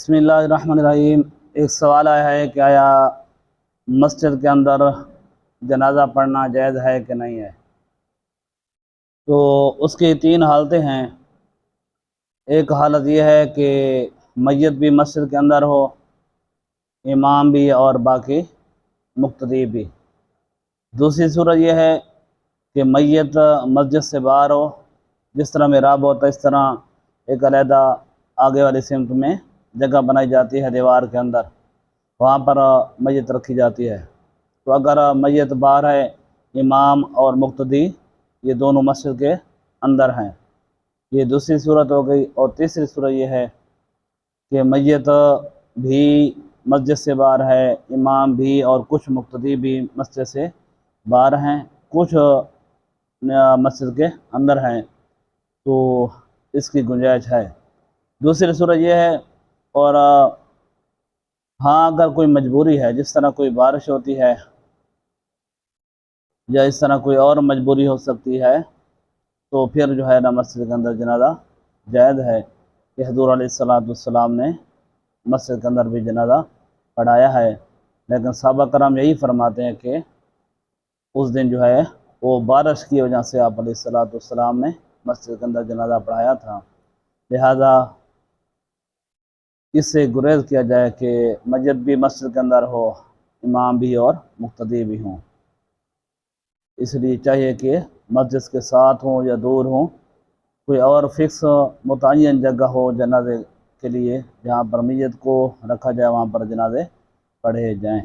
بسم اللہ الرحمن الرحیم۔ ایک سوال آیا ہے کہ آیا مسجد کے اندر جنازہ پڑھنا جائز ہے کہ نہیں ہے؟ تو اس کی تین حالتیں ہیں۔ ایک حالت یہ ہے کہ میت بھی مسجد کے اندر ہو، امام بھی اور باقی مقتدی بھی۔ دوسری صورت یہ ہے کہ میت مسجد سے باہر ہو، جس طرح محراب ہوتا ہے اس طرح ایک علیحدہ آگے والی سمت میں جگہ بنائی جاتی ہے دیوار کے اندر، وہاں پر میت رکھی جاتی ہے۔ تو اگر میت باہر ہے، امام اور مقتدی یہ دونوں مسجد کے اندر ہیں، یہ دوسری صورت ہو گئی۔ اور تیسری صورت یہ ہے کہ میت بھی مسجد سے باہر ہے، امام بھی اور کچھ مقتدی بھی مسجد سے باہر ہیں، کچھ مسجد کے اندر ہیں، تو اس کی گنجائش ہے۔ دوسری صورت یہ ہے، اور ہاں اگر کوئی مجبوری ہے، جس طرح کوئی بارش ہوتی ہے یا اس طرح کوئی اور مجبوری ہو سکتی ہے، تو پھر جو ہے نا مسجد کے اندر جنازہ جائز ہے کہ حضور علیہ السلام نے مسجد کے اندر بھی جنازہ پڑھایا ہے۔ لیکن صحابہ کرام یہی فرماتے ہیں کہ اس دن جو ہے وہ بارش کی وجہ سے آپ علیہ السلام نے مسجد کے اندر جنازہ پڑھایا تھا، لہذا اس سے گریز کیا جائے کہ مسجد بھی مسجد کے اندر ہو، امام بھی اور مقتدی بھی ہوں۔ اس لیے چاہیے کہ مسجد کے ساتھ ہوں یا دور ہوں، کوئی اور فکس متعین جگہ ہو جنازے کے لیے، جہاں پر میت کو رکھا جائے، وہاں پر جنازے پڑھے جائیں۔